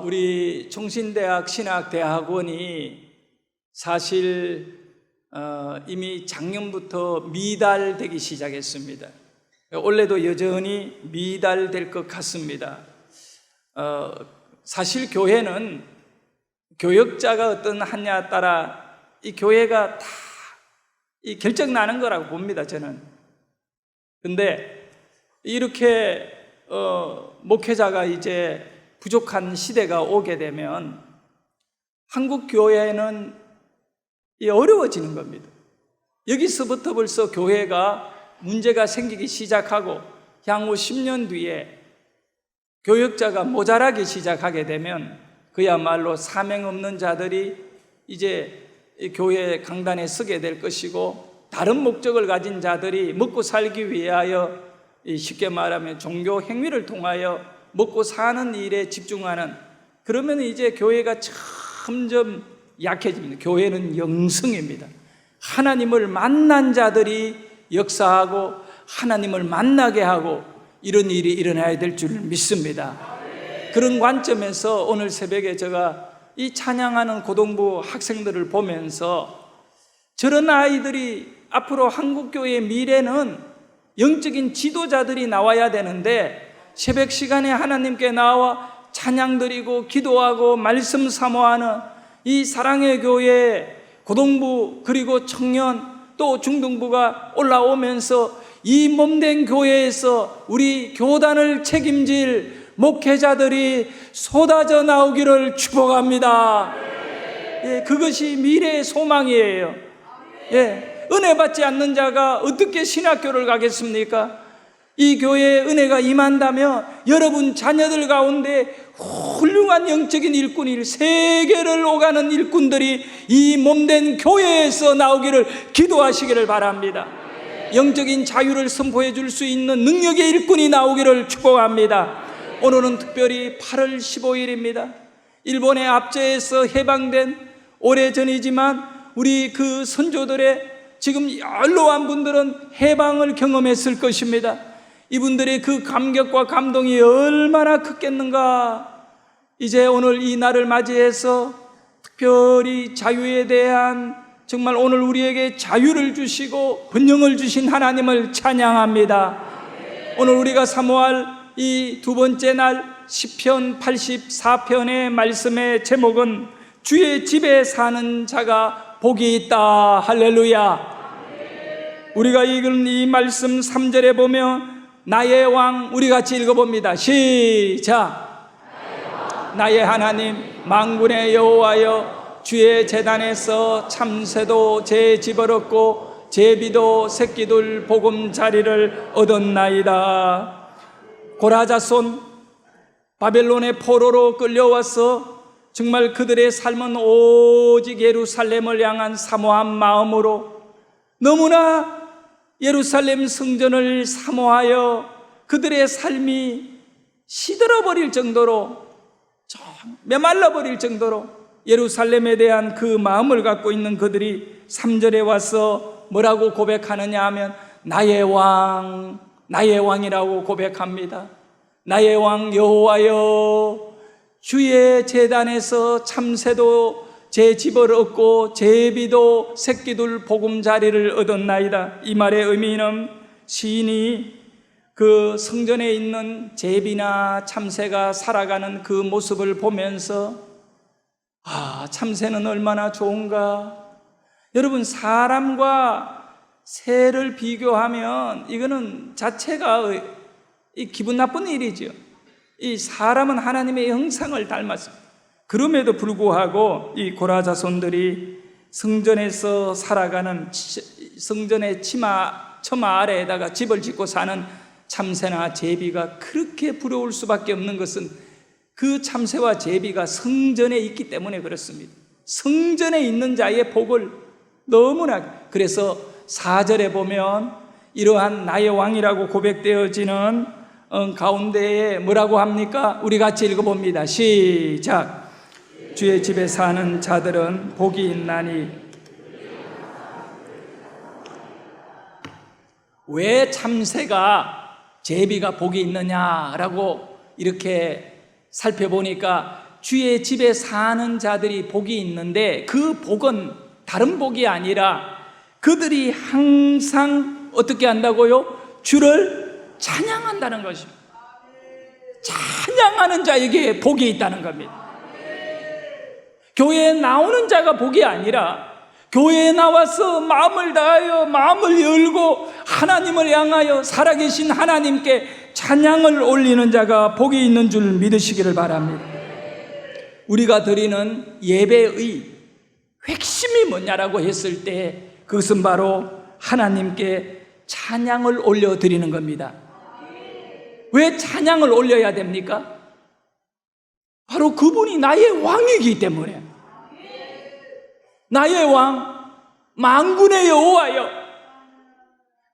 우리 총신대학 신학대학원이 사실 이미 작년부터 미달되기 시작했습니다. 올해도 여전히 미달될 것 같습니다. 사실 교회는 교역자가 어떤 하냐에 따라 이 교회가 다 이 결정 나는 거라고 봅니다, 저는. 근데 이렇게 목회자가 이제 부족한 시대가 오게 되면 한국 교회는 어려워지는 겁니다. 여기서부터 벌써 교회가 문제가 생기기 시작하고 향후 10년 뒤에 교역자가 모자라기 시작하게 되면 그야말로 사명 없는 자들이 이제 교회 강단에 서게 될 것이고, 다른 목적을 가진 자들이 먹고 살기 위하여 쉽게 말하면 종교 행위를 통하여 먹고 사는 일에 집중하는, 그러면 이제 교회가 점점 약해집니다. 교회는 영성입니다. 하나님을 만난 자들이 역사하고 하나님을 만나게 하고 이런 일이 일어나야 될 줄 믿습니다. 그런 관점에서 오늘 새벽에 제가 이 찬양하는 고등부 학생들을 보면서 저런 아이들이 앞으로 한국교회의 미래는 영적인 지도자들이 나와야 되는데, 새벽 시간에 하나님께 나와 찬양 드리고 기도하고 말씀 사모하는 이 사랑의 교회 고등부 그리고 청년 또 중등부가 올라오면서 이 몸된 교회에서 우리 교단을 책임질 목회자들이 쏟아져 나오기를 축복합니다. 예, 그것이 미래의 소망이에요. 예, 은혜 받지 않는 자가 어떻게 신학교를 가겠습니까? 이 교회에 은혜가 임한다면 여러분 자녀들 가운데 훌륭한 영적인 일꾼이, 세계를 오가는 일꾼들이 이 몸된 교회에서 나오기를 기도하시기를 바랍니다. 영적인 자유를 선포해 줄 수 있는 능력의 일꾼이 나오기를 축복합니다. 오늘은 특별히 8월 15일입니다. 일본의 압제에서 해방된 오래전이지만 우리 그 선조들의 지금 연로한 분들은 해방을 경험했을 것입니다. 이분들의 그 감격과 감동이 얼마나 컸겠는가. 이제 오늘 이 날을 맞이해서 특별히 자유에 대한, 정말 오늘 우리에게 자유를 주시고 번영을 주신 하나님을 찬양합니다. 오늘 우리가 사모할 이 두 번째 날 시편 84편의 말씀의 제목은 주의 집에 사는 자가 복이 있다. 할렐루야. 우리가 읽은 이 말씀 3절에 보면 나의 왕, 우리 같이 읽어봅니다. 시작. 나의 하나님 만군의 여호와여, 주의 제단에서 참새도 제 집을 얻고 제비도 새끼들 보금자리를 얻었나이다. 고라자손 바벨론의 포로로 끌려와서 정말 그들의 삶은 오직 예루살렘을 향한 사모한 마음으로 너무나 예루살렘 성전을 사모하여 그들의 삶이 시들어버릴 정도로, 메말라버릴 정도로 예루살렘에 대한 그 마음을 갖고 있는 그들이 3절에 와서 뭐라고 고백하느냐 하면 나의 왕, 나의 왕이라고 고백합니다. 나의 왕 여호와여, 주의 제단에서 참새도 제 집을 얻고 제비도 새끼들 보금자리를 얻었나이다. 이 말의 의미는 시인이 그 성전에 있는 제비나 참새가 살아가는 그 모습을 보면서 참새는 얼마나 좋은가. 여러분, 사람과 새를 비교하면 이거는 자체가 기분 나쁜 일이죠. 이 사람은 하나님의 형상을 닮았습니다. 그럼에도 불구하고 이 고라자손들이 성전에서 살아가는, 성전의 처마 아래에다가 집을 짓고 사는 참새나 제비가 그렇게 부러울 수밖에 없는 것은 그 참새와 제비가 성전에 있기 때문에 그렇습니다. 성전에 있는 자의 복을 너무나, 그래서 4절에 보면 이러한 나의 왕이라고 고백되어지는 가운데에 뭐라고 합니까? 우리 같이 읽어봅니다. 시작. 주의 집에 사는 자들은 복이 있나니. 왜 참새가 제비가 복이 있느냐라고 이렇게 살펴보니까 주의 집에 사는 자들이 복이 있는데 그 복은 다른 복이 아니라 그들이 항상 어떻게 한다고요? 주를 찬양한다는 것입니다. 찬양하는 자에게 복이 있다는 겁니다. 교회에 나오는 자가 복이 아니라 교회에 나와서 마음을 다하여 마음을 열고 하나님을 향하여 살아계신 하나님께 찬양을 올리는 자가 복이 있는 줄 믿으시기를 바랍니다. 우리가 드리는 예배의 핵심이 뭐냐라고 했을 때 그것은 바로 하나님께 찬양을 올려드리는 겁니다. 왜 찬양을 올려야 됩니까? 바로 그분이 나의 왕이기 때문에. 나의 왕, 만군의 여호와여.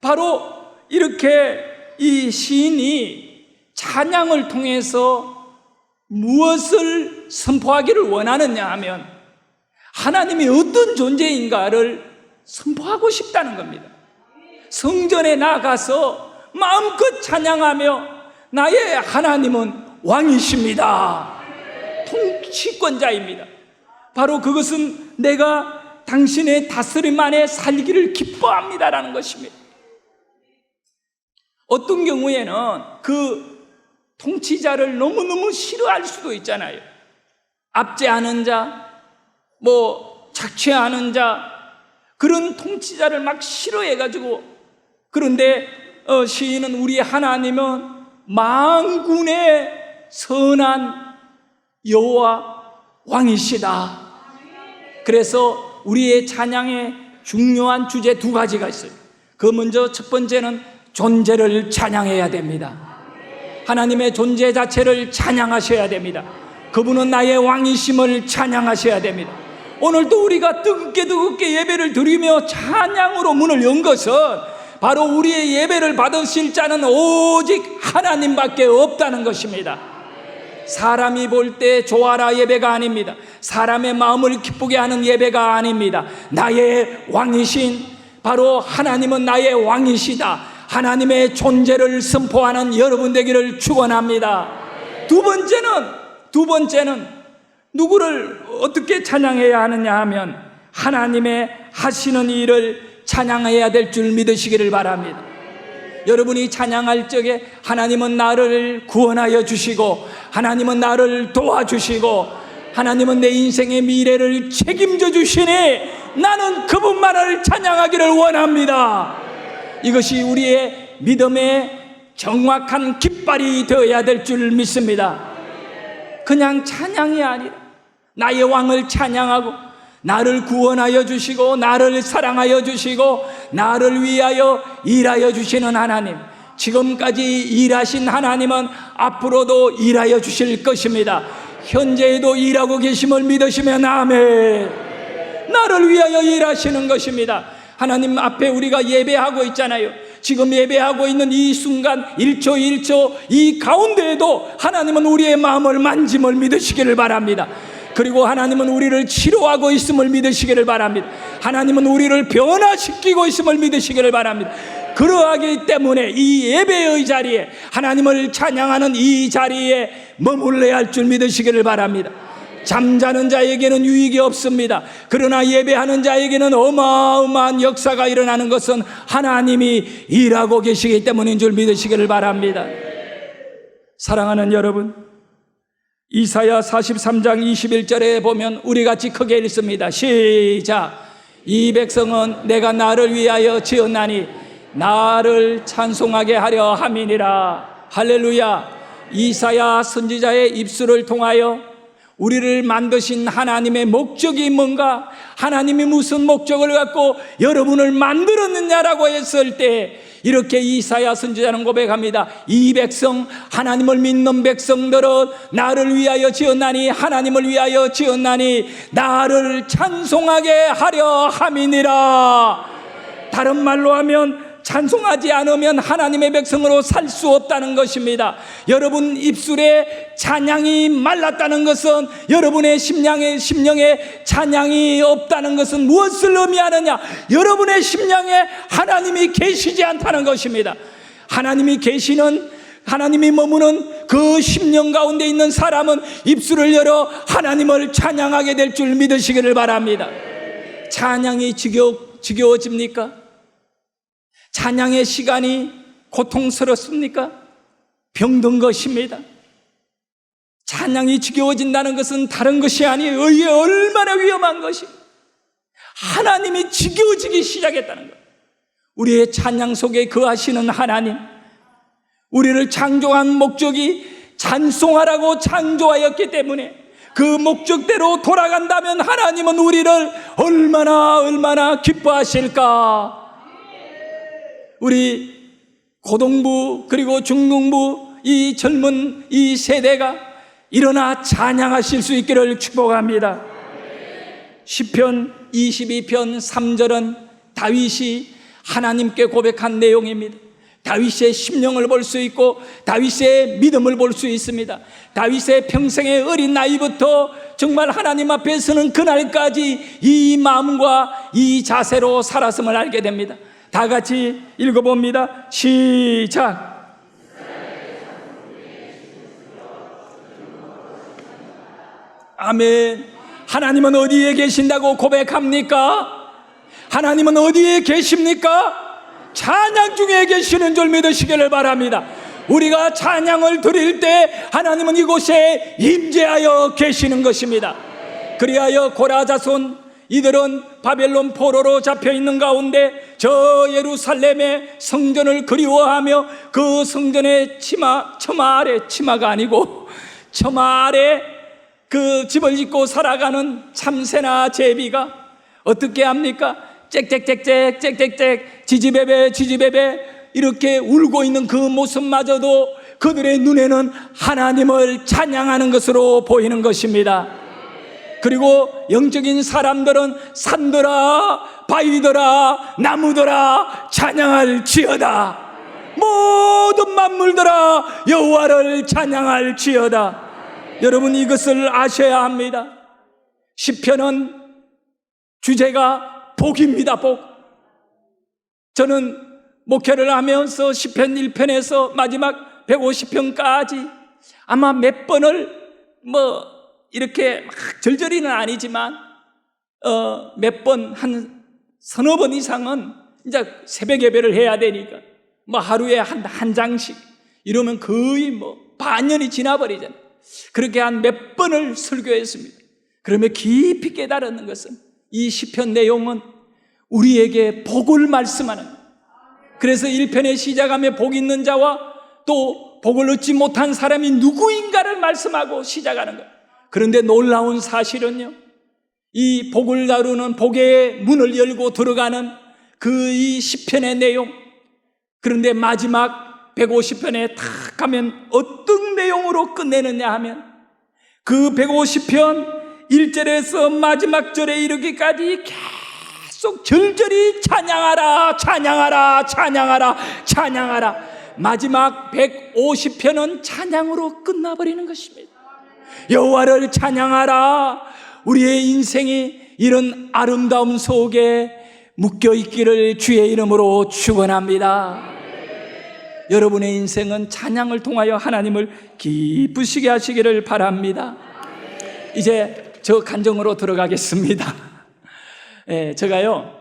바로 이렇게 이 시인이 찬양을 통해서 무엇을 선포하기를 원하느냐 하면 하나님이 어떤 존재인가를 선포하고 싶다는 겁니다. 성전에 나가서 마음껏 찬양하며 나의 하나님은 왕이십니다. 통치권자입니다. 바로 그것은 내가 당신의 다스림 안에 살기를 기뻐합니다라는 것입니다. 어떤 경우에는 그 통치자를 너무너무 싫어할 수도 있잖아요. 압제하는 자, 착취하는 자, 그런 통치자를 막 싫어해가지고, 그런데 시인은 우리 하나님은 만군의 선한 여호와 왕이시다. 그래서 우리의 찬양의 중요한 주제 두 가지가 있어요. 그 먼저 첫 번째는 존재를 찬양해야 됩니다. 하나님의 존재 자체를 찬양하셔야 됩니다. 그분은 나의 왕이심을 찬양하셔야 됩니다. 오늘도 우리가 뜨겁게 예배를 드리며 찬양으로 문을 연 것은 바로 우리의 예배를 받으실 자는 오직 하나님밖에 없다는 것입니다. 사람이 볼 때 좋아라 예배가 아닙니다. 사람의 마음을 기쁘게 하는 예배가 아닙니다. 나의 왕이신 바로 하나님은 나의 왕이시다. 하나님의 존재를 선포하는 여러분 되기를 축원합니다. 두 번째는 누구를 어떻게 찬양해야 하느냐 하면 하나님의 하시는 일을 찬양해야 될 줄 믿으시기를 바랍니다. 여러분이 찬양할 적에 하나님은 나를 구원하여 주시고 하나님은 나를 도와주시고 하나님은 내 인생의 미래를 책임져 주시니 나는 그분만을 찬양하기를 원합니다. 이것이 우리의 믿음의 정확한 깃발이 되어야 될 줄 믿습니다. 그냥 찬양이 아니라 나의 왕을 찬양하고 나를 구원하여 주시고 나를 사랑하여 주시고 나를 위하여 일하여 주시는 하나님, 지금까지 일하신 하나님은 앞으로도 일하여 주실 것입니다. 현재에도 일하고 계심을 믿으시면 아멘. 나를 위하여 일하시는 것입니다. 하나님 앞에 우리가 예배하고 있잖아요. 지금 예배하고 있는 이 순간 1초 1초 이 가운데에도 하나님은 우리의 마음을 만짐을 믿으시기를 바랍니다. 그리고 하나님은 우리를 치료하고 있음을 믿으시기를 바랍니다. 하나님은 우리를 변화시키고 있음을 믿으시기를 바랍니다. 그러하기 때문에 이 예배의 자리에 하나님을 찬양하는 이 자리에 머물러야 할 줄 믿으시기를 바랍니다. 잠자는 자에게는 유익이 없습니다. 그러나 예배하는 자에게는 어마어마한 역사가 일어나는 것은 하나님이 일하고 계시기 때문인 줄 믿으시기를 바랍니다. 사랑하는 여러분, 이사야 43장 21절에 보면 우리 같이 크게 읽습니다. 시작. 이 백성은 내가 나를 위하여 지었나니 나를 찬송하게 하려 함이니라. 할렐루야. 이사야 선지자의 입술을 통하여 우리를 만드신 하나님의 목적이 뭔가, 하나님이 무슨 목적을 갖고 여러분을 만들었느냐라고 했을 때 이렇게 이사야 선지자는 고백합니다. 이 백성, 하나님을 믿는 백성들은 나를 위하여 지었나니, 하나님을 위하여 지었나니 나를 찬송하게 하려 함이니라. 다른 말로 하면 찬송하지 않으면 하나님의 백성으로 살 수 없다는 것입니다. 여러분 입술에 찬양이 말랐다는 것은, 여러분의 심령에 찬양이 없다는 것은 무엇을 의미하느냐? 여러분의 심령에 하나님이 계시지 않다는 것입니다. 하나님이 계시는, 하나님이 머무는 그 심령 가운데 있는 사람은 입술을 열어 하나님을 찬양하게 될 줄 믿으시기를 바랍니다. 찬양이 지겨워집니까? 찬양의 시간이 고통스럽습니까? 병든 것입니다. 찬양이 지겨워진다는 것은 다른 것이 아니에요. 이게 얼마나 위험한 것입니다. 하나님이 지겨워지기 시작했다는 것. 우리의 찬양 속에 거하시는 하나님, 우리를 창조한 목적이 찬송하라고 창조하였기 때문에 그 목적대로 돌아간다면 하나님은 우리를 얼마나 기뻐하실까. 우리 고등부 그리고 중등부 이 젊은 이 세대가 일어나 찬양하실 수 있기를 축복합니다. 시편 22편 3절은 다윗이 하나님께 고백한 내용입니다. 다윗의 심령을 볼 수 있고 다윗의 믿음을 볼 수 있습니다. 다윗의 평생의 어린 나이부터 정말 하나님 앞에 서는 그날까지 이 마음과 이 자세로 살았음을 알게 됩니다. 다 같이 읽어봅니다. 시작. 아멘. 하나님은 어디에 계신다고 고백합니까? 하나님은 어디에 계십니까? 찬양 중에 계시는 줄 믿으시기를 바랍니다. 우리가 찬양을 드릴 때 하나님은 이곳에 임재하여 계시는 것입니다. 그리하여 고라 자손 이들은 바벨론 포로로 잡혀 있는 가운데 저 예루살렘의 성전을 그리워하며 그 성전의 처마 아래, 치마가 아니고 처마 아래 그 집을 짓고 살아가는 참새나 제비가 어떻게 합니까? 짹짹짹짹 지지배배 이렇게 울고 있는 그 모습마저도 그들의 눈에는 하나님을 찬양하는 것으로 보이는 것입니다. 그리고 영적인 사람들은 산들아 바위들아 나무들아 찬양할지어다. 모든 만물들아 여호와를 찬양할지어다. 여러분 이것을 아셔야 합니다. 시편은 주제가 복입니다. 복. 저는 목회를 하면서 시편 1편에서 마지막 150편까지 아마 몇 번을 이렇게 막 절절히는 아니지만 몇 번, 한 서너 번 이상은 이제 새벽 예배를 해야 되니까 하루에 한 장씩 이러면 거의 반년이 지나버리잖아요. 그렇게 한 몇 번을 설교했습니다. 그러면 깊이 깨달았는 것은 이 시편 내용은 우리에게 복을 말씀하는, 그래서 1편에 시작하며 복 있는 자와 또 복을 얻지 못한 사람이 누구인가를 말씀하고 시작하는 거예요. 그런데 놀라운 사실은요, 이 복을 다루는 복의 문을 열고 들어가는 그 이 시편의 내용, 그런데 마지막 150편에 탁 가면 어떤 내용으로 끝내느냐 하면 그 150편 1절에서 마지막 절에 이르기까지 계속 절절히 찬양하라 찬양하라 찬양하라 찬양하라. 마지막 150편은 찬양으로 끝나버리는 것입니다. 여호와를 찬양하라. 우리의 인생이 이런 아름다움 속에 묶여있기를 주의 이름으로 축원합니다. 여러분의 인생은 찬양을 통하여 하나님을 기쁘시게 하시기를 바랍니다. 이제 저 간증으로 들어가겠습니다. 제가요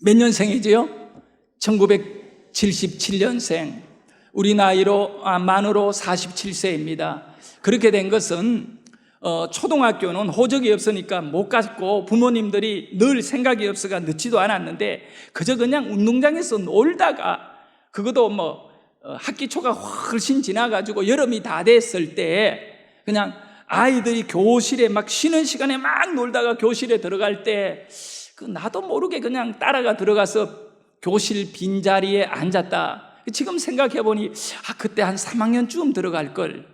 몇 년생이지요? 1977년생, 우리 나이로 만으로 47세입니다. 그렇게 된 것은 초등학교는 호적이 없으니까 못 갔고 부모님들이 늘 생각이 없어가 늦지도 않았는데 그저 그냥 운동장에서 놀다가, 그것도 학기 초가 훨씬 지나가지고 여름이 다 됐을 때 그냥 아이들이 교실에 막 쉬는 시간에 막 놀다가 교실에 들어갈 때 나도 모르게 그냥 따라가 들어가서 교실 빈자리에 앉았다. 지금 생각해보니 그때 한 3학년쯤 들어갈 걸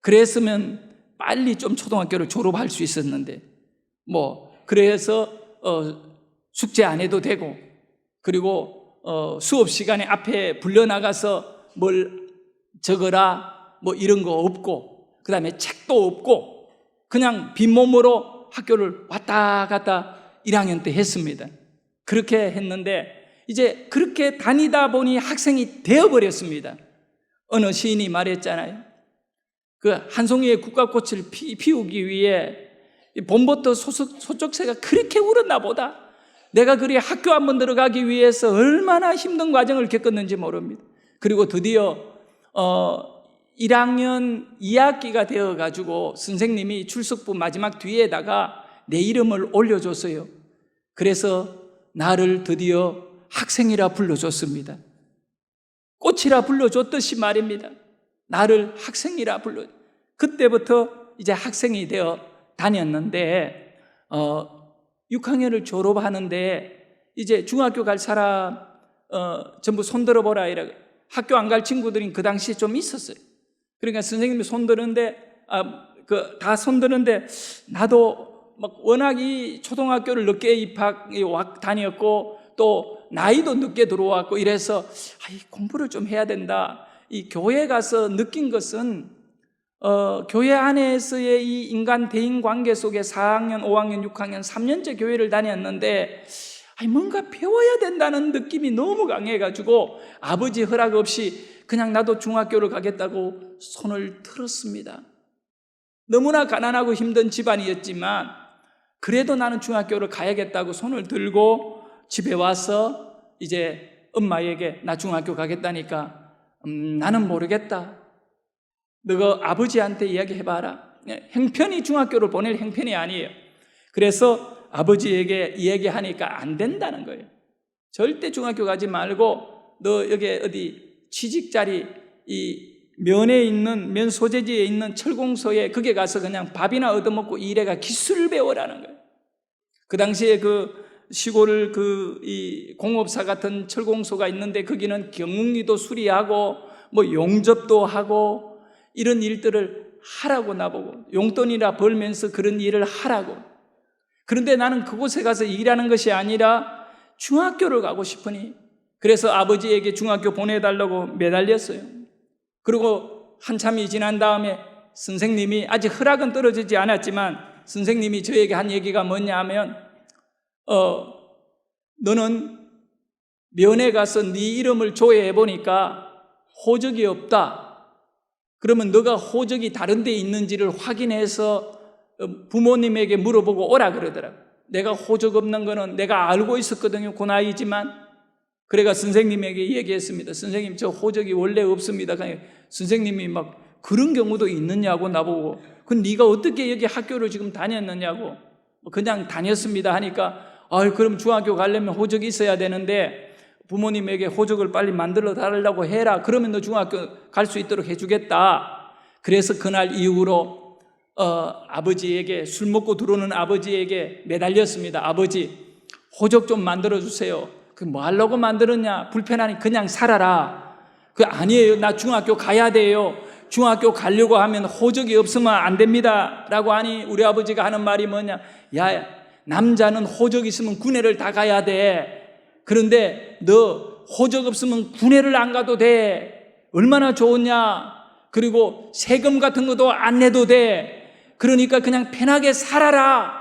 그랬으면 빨리 좀 초등학교를 졸업할 수 있었는데 그래서 숙제 안 해도 되고, 그리고 수업 시간에 앞에 불려나가서 뭘 적어라 이런 거 없고, 그 다음에 책도 없고 그냥 빈몸으로 학교를 왔다 갔다 1학년 때 했습니다. 그렇게 했는데 이제 그렇게 다니다 보니 학생이 되어버렸습니다. 어느 시인이 말했잖아요. 그 한 송이의 국화꽃을 피우기 위해 봄부터 소쩍새가 그렇게 울었나 보다. 내가 그리 학교 한번 들어가기 위해서 얼마나 힘든 과정을 겪었는지 모릅니다. 그리고 드디어 1학년 2학기가 되어가지고 선생님이 출석부 마지막 뒤에다가 내 이름을 올려줬어요. 그래서 나를 드디어 학생이라 불러줬습니다. 꽃이라 불러줬듯이 말입니다. 나를 학생이라 그때부터 이제 학생이 되어 다녔는데 6학년을 졸업하는데 이제 중학교 갈 사람 전부 손들어보라 이래. 학교 안 갈 친구들이 그 당시에 좀 있었어요. 그러니까 선생님이 손드는데 다 손드는데 나도 막 워낙 이 초등학교를 늦게 다녔고 또 나이도 늦게 들어왔고 이래서 공부를 좀 해야 된다. 이 교회 가서 느낀 것은 교회 안에서의 이 인간 대인 관계 속에 4학년, 5학년, 6학년, 3년째 교회를 다녔는데 뭔가 배워야 된다는 느낌이 너무 강해가지고 아버지 허락 없이 그냥 나도 중학교를 가겠다고 손을 들었습니다. 너무나 가난하고 힘든 집안이었지만 그래도 나는 중학교를 가야겠다고 손을 들고 집에 와서 이제 엄마에게 나 중학교 가겠다니까 나는 모르겠다. 너가 아버지한테 이야기해봐라. 형편이 중학교를 보낼 형편이 아니에요. 그래서 아버지에게 이야기하니까 안 된다는 거예요. 절대 중학교 가지 말고 너 여기 어디 취직자리 이 면 소재지에 있는 철공소에 거기 가서 그냥 밥이나 얻어먹고 일해가 기술을 배우라는 거예요. 그 당시에 그 시골 이 공업사 같은 철공소가 있는데 거기는 경운기도 수리하고 뭐 용접도 하고 이런 일들을 하라고 나보고 용돈이나 벌면서 그런 일을 하라고. 그런데 나는 그곳에 가서 일하는 것이 아니라 중학교를 가고 싶으니 그래서 아버지에게 중학교 보내달라고 매달렸어요. 그리고 한참이 지난 다음에 선생님이 아직 허락은 떨어지지 않았지만 선생님이 저에게 한 얘기가 뭐냐 하면 너는 면회 가서 네 이름을 조회해 보니까 호적이 없다. 그러면 너가 호적이 다른 데 있는지를 확인해서 부모님에게 물어보고 오라 그러더라고. 내가 호적 없는 거는 내가 알고 있었거든요. 그 나이지만. 그래가 선생님에게 얘기했습니다. 선생님 저 호적이 원래 없습니다. 선생님이 막 그런 경우도 있느냐고 나보고 그럼 네가 어떻게 여기 학교를 지금 다녔느냐고 그냥 다녔습니다 하니까 그럼 중학교 가려면 호적이 있어야 되는데 부모님에게 호적을 빨리 만들어 달라고 해라. 그러면 너 중학교 갈 수 있도록 해주겠다. 그래서 그날 이후로 아버지에게 술 먹고 들어오는 아버지에게 매달렸습니다. 아버지 호적 좀 만들어 주세요. 그 뭐 하려고 만들었냐? 불편하니 그냥 살아라. 아니에요. 나 중학교 가야 돼요. 중학교 가려고 하면 호적이 없으면 안 됩니다. 라고 하니 우리 아버지가 하는 말이 뭐냐? 야, 남자는 호적 있으면 군회를 다 가야 돼. 그런데 너 호적 없으면 군회를 안 가도 돼. 얼마나 좋으냐? 그리고 세금 같은 것도 안 내도 돼. 그러니까 그냥 편하게 살아라.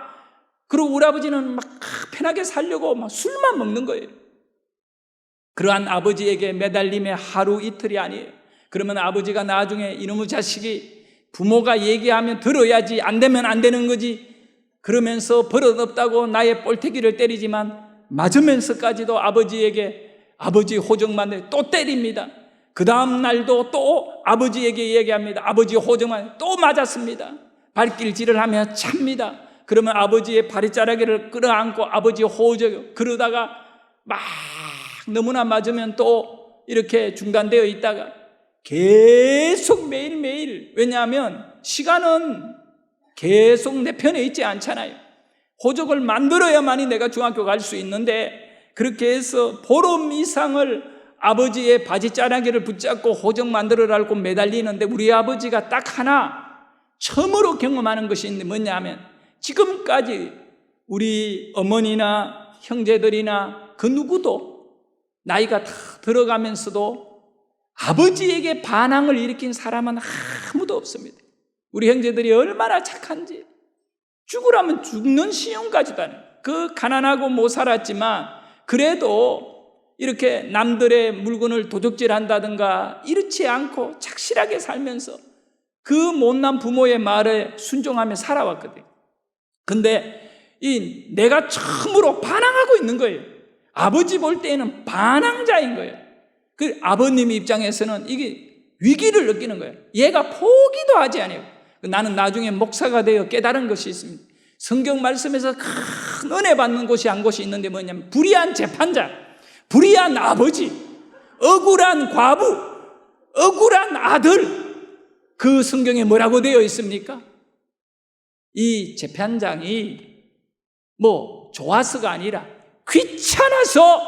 그리고 우리 아버지는 막 편하게 살려고 막 술만 먹는 거예요. 그러한 아버지에게 매달림의 하루 이틀이 아니에요. 그러면 아버지가 나중에 이놈의 자식이 부모가 얘기하면 들어야지 안 되면 안 되는 거지 그러면서 버릇없다고 나의 볼태기를 때리지만 맞으면서까지도 아버지에게 아버지 호적만 또 때립니다. 그 다음 날도 또 아버지에게 얘기합니다. 아버지 호적만 또 맞았습니다. 발길질을 하며 찹니다. 그러면 아버지의 바리자라기를 끌어안고 아버지 호적 그러다가 막 너무나 맞으면 또 이렇게 중단되어 있다가 계속 매일매일 왜냐하면 시간은 계속 내 편에 있지 않잖아요. 호적을 만들어야만이 내가 중학교 갈 수 있는데 그렇게 해서 보름 이상을 아버지의 바지자라기를 붙잡고 호적 만들어라고 매달리는데 우리 아버지가 딱 하나 처음으로 경험하는 것이 있는데 뭐냐 하면 지금까지 우리 어머니나 형제들이나 그 누구도 나이가 다 들어가면서도 아버지에게 반항을 일으킨 사람은 아무도 없습니다. 우리 형제들이 얼마나 착한지 죽으라면 죽는 시험까지도 하는 그 가난하고 못 살았지만 그래도 이렇게 남들의 물건을 도둑질한다든가 이렇지 않고 착실하게 살면서 그 못난 부모의 말에 순종하며 살아왔거든요. 근데 내가 처음으로 반항하고 있는 거예요. 아버지 볼 때에는 반항자인 거예요. 그 아버님 입장에서는 이게 위기를 느끼는 거예요. 얘가 포기도 하지 않아요. 나는 나중에 목사가 되어 깨달은 것이 있습니다. 성경 말씀에서 큰 은혜 받는 곳이 한 곳이 있는데 뭐냐면 불의한 재판자, 불의한 아버지, 억울한 과부, 억울한 아들, 그 성경에 뭐라고 되어 있습니까? 이 재판장이 뭐 좋아서가 아니라 귀찮아서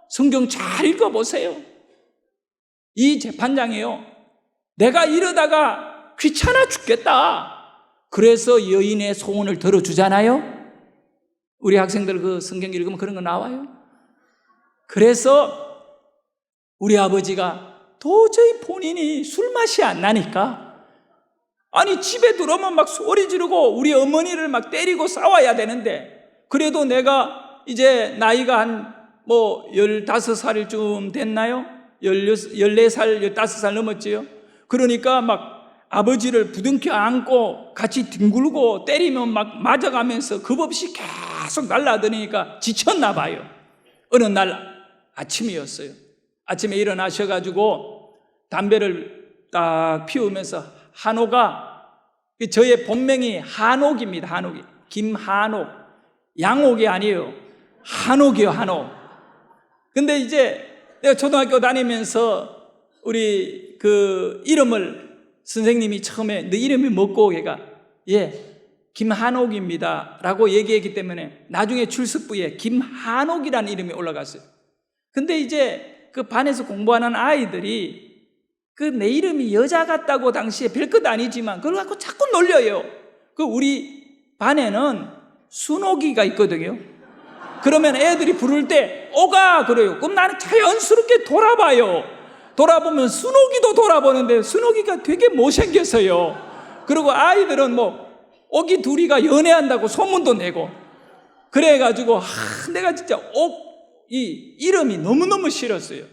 성경 잘 읽어보세요. 이 재판장이요, 내가 이러다가 귀찮아 죽겠다, 그래서 여인의 소원을 들어주잖아요. 우리 학생들 그 성경 읽으면 그런 거 나와요. 그래서 우리 아버지가 도저히 본인이 술맛이 안 나니까, 아니 집에 들어오면 막 소리 지르고 우리 어머니를 막 때리고 싸워야 되는데, 그래도 내가 이제 나이가 한 뭐 15살쯤 됐나요? 14살, 15살 넘었지요. 그러니까 막 아버지를 부둥켜 안고 같이 뒹굴고 때리면 막 맞아가면서 겁없이 계속 날라다니니까 지쳤나 봐요. 어느 날 아침이었어요. 아침에 일어나셔가지고 담배를 딱 피우면서, 한옥아, 저의 본명이 한옥입니다. 한옥이 김한옥, 양옥이 아니에요. 한옥이요, 한옥. 근데 이제 내가 초등학교 다니면서 우리 그 이름을 선생님이 처음에 너 이름이 뭐고? 얘가 김한옥입니다 라고 얘기했기 때문에 나중에 출석부에 김한옥이라는 이름이 올라갔어요. 근데 이제 그 반에서 공부하는 아이들이 그 내 이름이 여자 같다고 당시에 별것 아니지만 그걸 갖고 자꾸 놀려요. 그 우리 반에는 순옥이가 있거든요. 그러면 애들이 부를 때 오가 그래요. 그럼 나는 자연스럽게 돌아봐요. 돌아보면 순옥이도 돌아보는데 순옥이가 되게 못생겼어요. 그리고 아이들은 뭐 옥이 둘이가 연애한다고 소문도 내고, 그래가지고 내가 진짜 이 이름이 너무너무 싫었어요.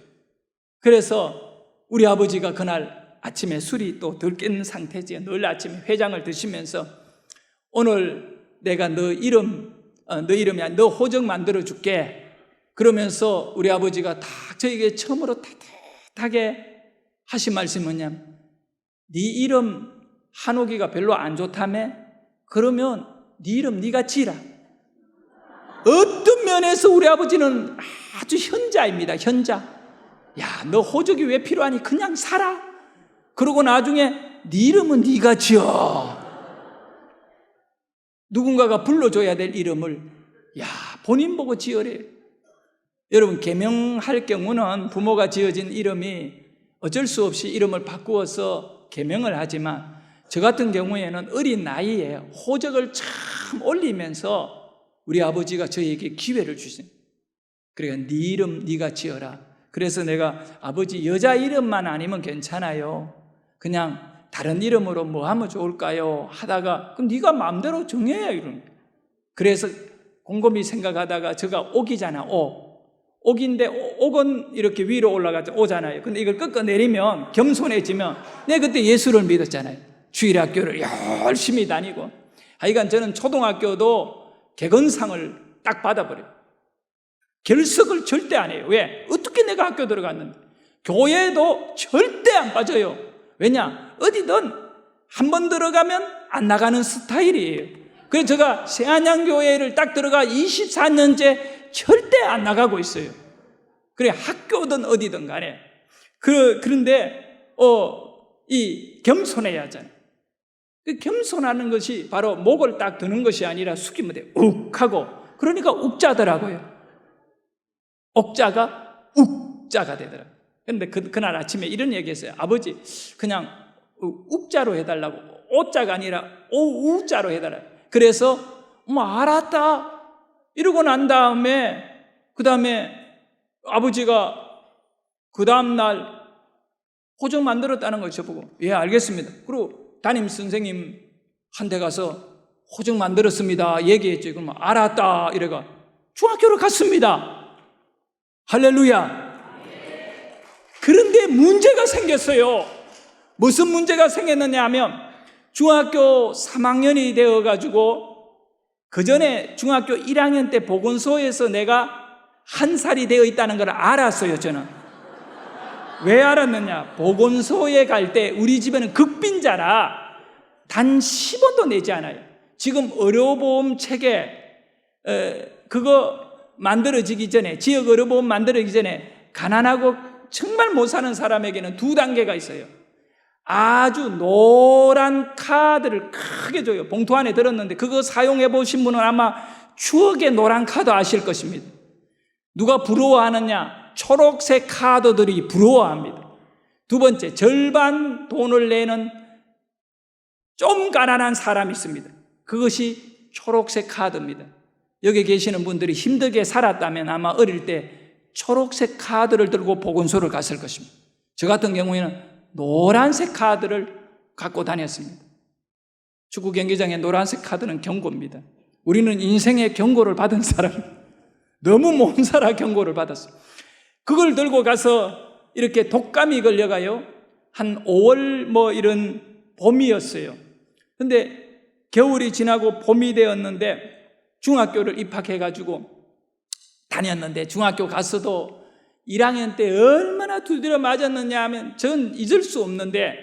그래서 우리 아버지가 그날 아침에 술이 또 덜 깬 상태지, 늘 아침에 회장을 드시면서 오늘 내가 너 이름이 아니라 너 호적 만들어 줄게 그러면서 우리 아버지가 딱 저에게 처음으로 따뜻하게 하신 말씀이 뭐냐면, 네 이름 한옥이가 별로 안 좋다며? 그러면 네 이름 네가 지라. 어떤 면에서 우리 아버지는 아주 현자입니다. 현자. 야, 너 호적이 왜 필요하니? 그냥 살아. 그러고 나중에 네 이름은 네가 지어. 누군가가 불러줘야 될 이름을 본인 보고 지으래요. 여러분, 계명할 경우는 부모가 지어진 이름이 어쩔 수 없이 이름을 바꾸어서 계명을 하지만, 저 같은 경우에는 어린 나이에 호적을 참 올리면서 우리 아버지가 저에게 기회를 주신, 그러니까 네 이름 네가 지어라. 그래서 내가 아버지 여자 이름만 아니면 괜찮아요, 그냥 다른 이름으로 뭐 하면 좋을까요? 하다가 그럼 네가 마음대로 정해야 이런. 그래서 곰곰이 생각하다가 제가 옥이잖아. 옥인데 옥은 이렇게 위로 올라가죠. 오잖아요. 근데 이걸 꺾어 내리면 겸손해지면, 내가 그때 예수를 믿었잖아요. 주일학교를 열심히 다니고, 하여간 저는 초등학교도 개건상을 딱 받아버려요. 결석을 절대 안 해요. 왜? 어떻게 내가 학교 들어갔는데. 교회도 절대 안 빠져요. 왜냐? 어디든 한 번 들어가면 안 나가는 스타일이에요. 그래서 제가 새안양교회를 딱 들어가 24년째 절대 안 나가고 있어요. 그래, 학교든 어디든 간에. 그런데 이 겸손해야 하잖아요. 그 겸손하는 것이 바로 목을 딱 드는 것이 아니라 숙이면 돼요. 욱 하고. 그러니까 욱자더라고요. 옥자가 욱자가 되더라고요. 그런데 그날 아침에 이런 얘기했어요. 아버지, 그냥 욱자로 해달라고. 오자가 아니라 우자로 해달라고. 그래서 알았다 이러고 난 다음에, 그 다음에 아버지가 그 다음날 호적 만들었다는 걸 저보고, 예, 알겠습니다. 그리고 담임 선생님한테 가서 호적 만들었습니다 얘기했죠. 그러면 알았다 이래가 중학교를 갔습니다. 할렐루야. 그런데 문제가 생겼어요. 무슨 문제가 생겼느냐 하면 중학교 3학년이 되어가지고 그 전에 중학교 1학년 때 보건소에서 내가 한 살이 되어 있다는 걸 알았어요. 저는 왜 알았느냐, 보건소에 갈 때 우리 집에는 극빈자라 단 10원도 내지 않아요. 지금 의료보험 체계 그거 만들어지기 전에, 지역 의료보험 만들어지기 전에 가난하고 정말 못 사는 사람에게는 두 단계가 있어요. 아주 노란 카드를 크게 줘요. 봉투 안에 들었는데 그거 사용해 보신 분은 아마 추억의 노란 카드 아실 것입니다. 누가 부러워하느냐? 초록색 카드들이 부러워합니다. 두 번째, 절반 돈을 내는 좀 가난한 사람이 있습니다. 그것이 초록색 카드입니다. 여기 계시는 분들이 힘들게 살았다면 아마 어릴 때 초록색 카드를 들고 보건소를 갔을 것입니다. 저 같은 경우에는 노란색 카드를 갖고 다녔습니다. 축구 경기장에 노란색 카드는 경고입니다. 우리는 인생의 경고를 받은 사람입니다. 너무 못 살아 경고를 받았어요. 그걸 들고 가서 이렇게 독감이 걸려가요. 한 5월 이런 봄이었어요. 근데 겨울이 지나고 봄이 되었는데 중학교를 입학해가지고 다녔는데, 중학교 가서도 1학년 때 얼마나 두드려 맞았느냐 하면 전 잊을 수 없는데,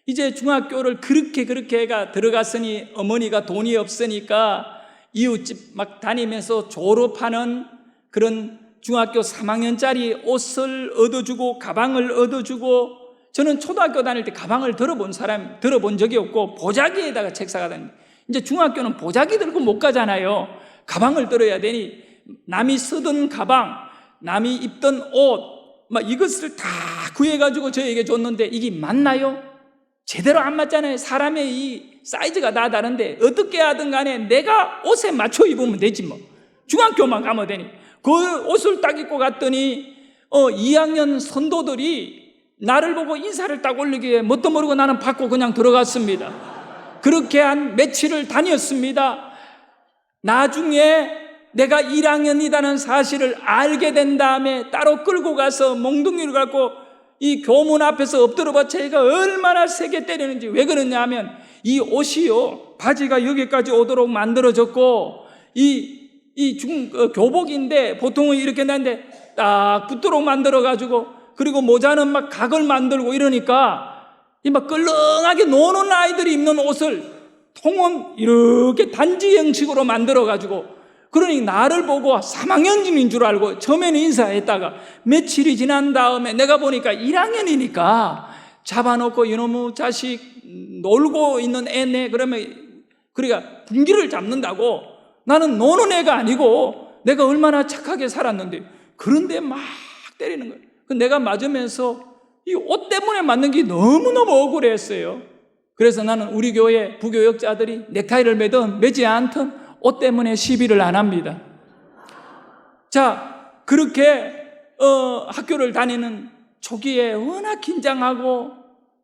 이제 중학교를 그렇게 해가 들어갔으니 어머니가 돈이 없으니까 이웃집 막 다니면서 졸업하는 그런 중학교 3학년짜리 옷을 얻어주고 가방을 얻어주고, 저는 초등학교 다닐 때 가방을 들어본 적이 없고 보자기에다가 책 사가 다닙니다. 이제 중학교는 보자기 들고 못 가잖아요. 가방을 들어야 되니 남이 쓰던 가방, 남이 입던 옷 막 이것을 다 구해가지고 저에게 줬는데 이게 맞나요? 제대로 안 맞잖아요. 사람의 이 사이즈가 다 다른데 어떻게 하든 간에 내가 옷에 맞춰 입으면 되지 뭐. 중학교만 가면 되니. 그 옷을 딱 입고 갔더니 2학년 선도들이 나를 보고 인사를 딱 올리기에 뭣도 모르고 나는 받고 그냥 들어갔습니다. 그렇게 한 며칠을 다녔습니다. 나중에 내가 1학년이라는 사실을 알게 된 다음에 따로 끌고 가서 몽둥이를 갖고 이 교문 앞에서 엎드려봐 제가 얼마나 세게 때리는지. 왜 그러냐 하면 이 옷이요, 바지가 여기까지 오도록 만들어졌고 교복인데 보통은 이렇게 나는데 딱 붙도록 만들어가지고, 그리고 모자는 막 각을 만들고 이러니까 이 막 끌렁하게 노는 아이들이 입는 옷을 통은 이렇게 단지 형식으로 만들어가지고, 그러니 나를 보고 3학년인 줄 알고 처음에는 인사했다가 며칠이 지난 다음에 내가 보니까 1학년이니까 잡아놓고 이놈의 자식 놀고 있는 애네, 그러면 그러니까 분기를 잡는다고. 나는 노는 애가 아니고 내가 얼마나 착하게 살았는데, 그런데 막 때리는 거예요. 내가 맞으면서 이 옷 때문에 맞는 게 너무너무 억울했어요. 그래서 나는 우리 교회 부교역자들이 넥타이를 매든 매지 않든 옷 때문에 시비를 안 합니다. 자, 그렇게 학교를 다니는 초기에 워낙 긴장하고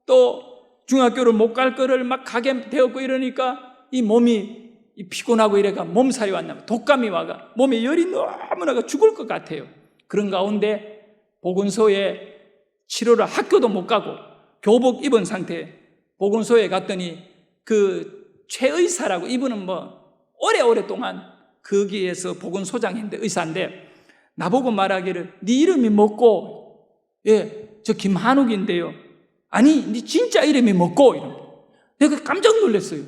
또 중학교를 못 갈 거를 막 가게 되었고 이러니까 이 몸이 피곤하고 이래가 몸살이 왔나, 독감이 와가 몸에 열이 너무 나가 죽을 것 같아요. 그런 가운데 보건소에 치료를, 학교도 못 가고 교복 입은 상태에 보건소에 갔더니 그 최의사라고, 이분은 오랫동안 거기에서 보건소장인데 의사인데 나보고 말하기를 네 이름이 뭐고? 저 김한욱인데요. 아니 네 진짜 이름이 뭐고? 이런. 내가 깜짝 놀랐어요.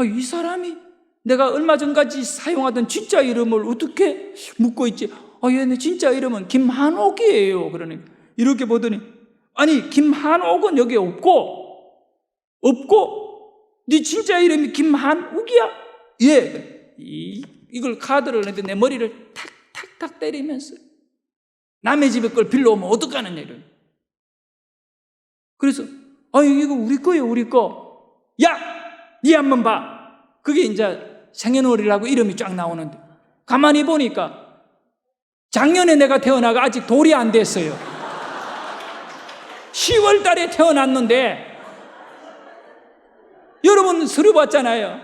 이 사람이 내가 얼마 전까지 사용하던 진짜 이름을 어떻게 묻고 있지? 얘네 진짜 이름은 김한옥이에요. 그러니까 이렇게 보더니, 아니 김한옥은 여기 없고 네 진짜 이름이 김한욱이야? 예. 이걸 카드를 냈는데 내 머리를 탁탁탁 때리면서 남의 집에 걸 빌려오면 어떡하느냐 이런. 그래서 이거 우리 거예요, 우리 거. 야, 니 한번 봐. 그게 이제 생년월일하고 이름이 쫙 나오는데 가만히 보니까 작년에 내가 태어나가 아직 돌이 안 됐어요. 10월 달에 태어났는데, 여러분 서류 봤잖아요.